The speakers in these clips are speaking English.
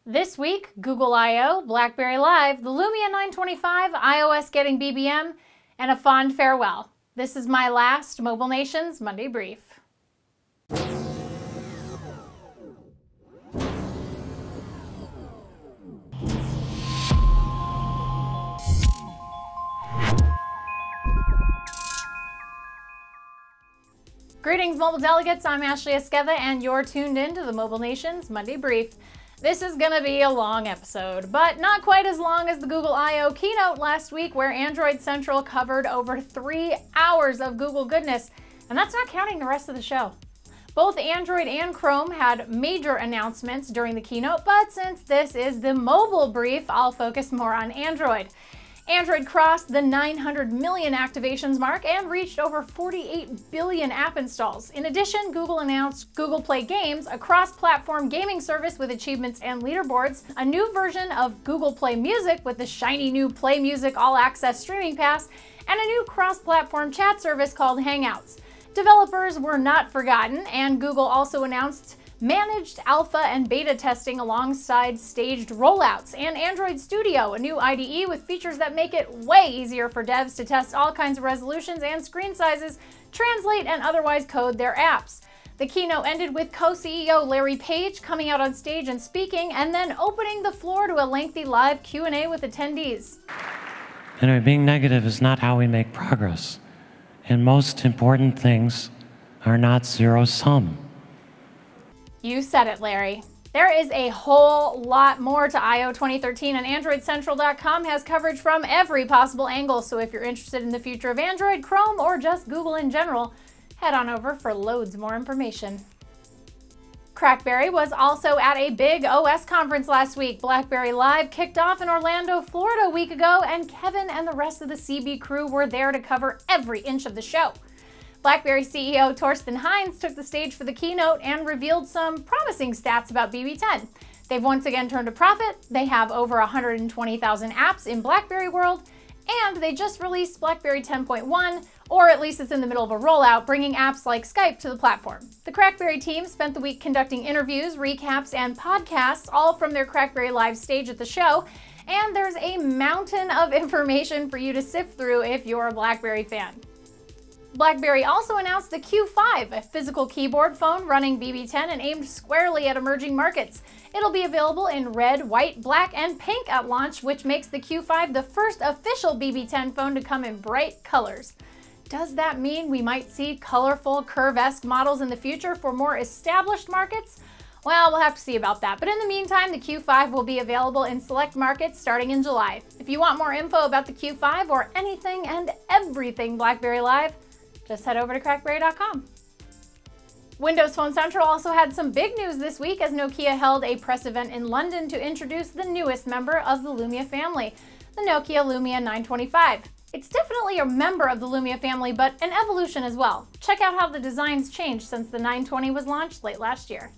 This week, Google I/O, BlackBerry Live, the Lumia 925, iOS getting BBM, and a fond farewell. This is my last Mobile Nations Monday Brief. Greetings, mobile delegates. I'm Ashley Esqueda, and you're tuned in to the Mobile Nations Monday Brief. This is gonna be a long episode, but not quite as long as the Google I/O keynote last week, where Android Central covered over 3 hours of Google goodness, and that's not counting the rest of the show. Both Android and Chrome had major announcements during the keynote, but since this is the mobile brief, I'll focus more on Android. Android crossed the 900 million activations mark and reached over 48 billion app installs. In addition, Google announced Google Play Games, a cross-platform gaming service with achievements and leaderboards, a new version of Google Play Music with the shiny new Play Music All-Access Streaming Pass, and a new cross-platform chat service called Hangouts. Developers were not forgotten, and Google also announced managed alpha and beta testing alongside staged rollouts, and Android Studio, a new IDE with features that make it way easier for devs to test all kinds of resolutions and screen sizes, translate, and otherwise code their apps. The keynote ended with co-CEO Larry Page coming out on stage and speaking, and then opening the floor to a lengthy live Q&A with attendees. Anyway, being negative is not how we make progress. And most important things are not zero-sum. You said it, Larry. There is a whole lot more to I/O 2013, and AndroidCentral.com has coverage from every possible angle, so if you're interested in the future of Android, Chrome, or just Google in general, head on over for loads more information. BlackBerry was also at a big OS conference last week. BlackBerry Live kicked off in Orlando, Florida a week ago, and Kevin and the rest of the CB crew were there to cover every inch of the show. BlackBerry CEO Torsten Heinz took the stage for the keynote and revealed some promising stats about BB10. They've once again turned a profit, they have over 120,000 apps in BlackBerry world, and they just released BlackBerry 10.1, or at least it's in the middle of a rollout, bringing apps like Skype to the platform. The BlackBerry team spent the week conducting interviews, recaps, and podcasts, all from their BlackBerry Live stage at the show, and there's a mountain of information for you to sift through if you're a BlackBerry fan. BlackBerry also announced the Q5, a physical keyboard phone running BB10 and aimed squarely at emerging markets. It'll be available in red, white, black, and pink at launch, which makes the Q5 the first official BB10 phone to come in bright colors. Does that mean we might see colorful, Curve-esque models in the future for more established markets? Well, we'll have to see about that. But in the meantime, the Q5 will be available in select markets starting in July. If you want more info about the Q5 or anything and everything BlackBerry Live, just head over to crackberry.com. Windows Phone Central also had some big news this week as Nokia held a press event in London to introduce the newest member of the Lumia family, the Nokia Lumia 925. It's definitely a member of the Lumia family, but an evolution as well. Check out how the design's changed since the 920 was launched late last year.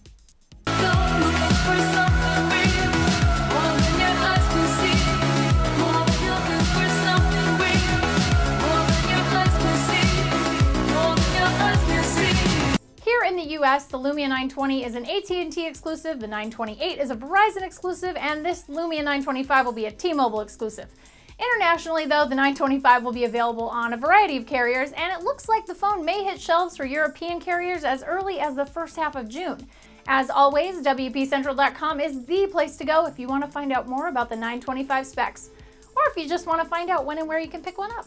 Here in the US, the Lumia 920 is an AT&T exclusive, the 928 is a Verizon exclusive, and this Lumia 925 will be a T-Mobile exclusive. Internationally, though, the 925 will be available on a variety of carriers, and it looks like the phone may hit shelves for European carriers as early as the first half of June. As always, WPCentral.com is the place to go if you want to find out more about the 925 specs, or if you just want to find out when and where you can pick one up.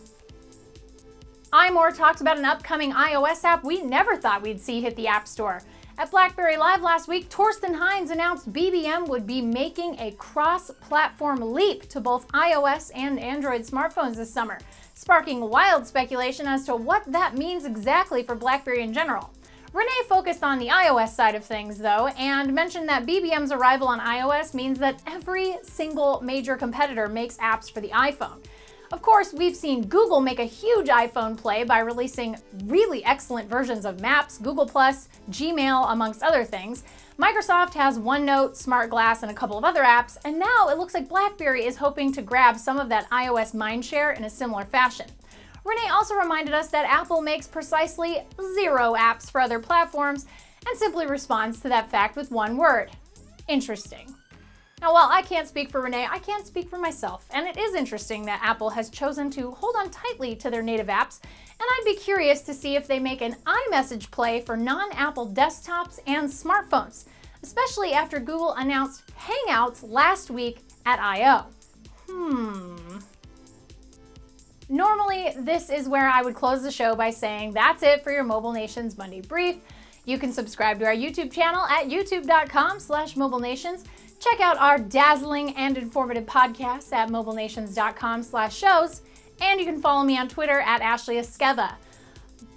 iMore talked about an upcoming iOS app we never thought we'd see hit the App Store. At BlackBerry Live last week, Torsten Heinz announced BBM would be making a cross-platform leap to both iOS and Android smartphones this summer, sparking wild speculation as to what that means exactly for BlackBerry in general. Rene focused on the iOS side of things, though, and mentioned that BBM's arrival on iOS means that every single major competitor makes apps for the iPhone. Of course, we've seen Google make a huge iPhone play by releasing really excellent versions of Maps, Google+, Gmail, amongst other things. Microsoft has OneNote, Smart Glass, and a couple of other apps, and now it looks like BlackBerry is hoping to grab some of that iOS mindshare in a similar fashion. Rene also reminded us that Apple makes precisely 0 apps for other platforms and simply responds to that fact with one word: interesting. Now, while I can't speak for Rene, I can speak for myself, and it is interesting that Apple has chosen to hold on tightly to their native apps, and I'd be curious to see if they make an iMessage play for non-Apple desktops and smartphones, especially after Google announced Hangouts last week at I.O. Normally, this is where I would close the show by saying that's it for your Mobile Nations Monday Brief. You can subscribe to our YouTube channel at youtube.com/mobilenations. Check out our dazzling and informative podcasts at mobilenations.com/shows, and you can follow me on Twitter at Ashley Esqueva.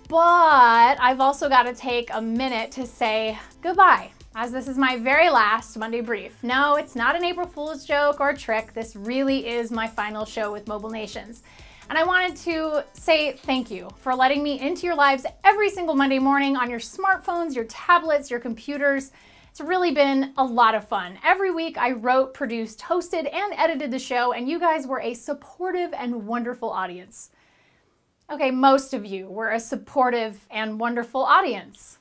But I've also got to take a minute to say goodbye, as this is my very last Monday Brief. No, it's not an April Fool's joke or trick. This really is my final show with Mobile Nations. And I wanted to say thank you for letting me into your lives every single Monday morning on your smartphones, your tablets, your computers. It's really been a lot of fun. Every week I wrote, produced, hosted, and edited the show, and you guys were a supportive and wonderful audience. Okay, most of you were a supportive and wonderful audience.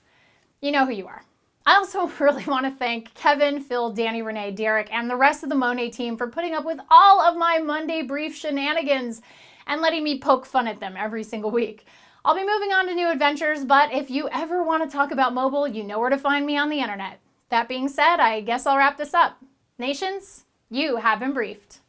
You know who you are. I also really want to thank Kevin, Phil, Danny, Rene, Derek, and the rest of the Monet team for putting up with all of my Monday Brief shenanigans and letting me poke fun at them every single week. I'll be moving on to new adventures, but if you ever want to talk about mobile, you know where to find me on the internet. That being said, I guess I'll wrap this up. Nations, you have been briefed.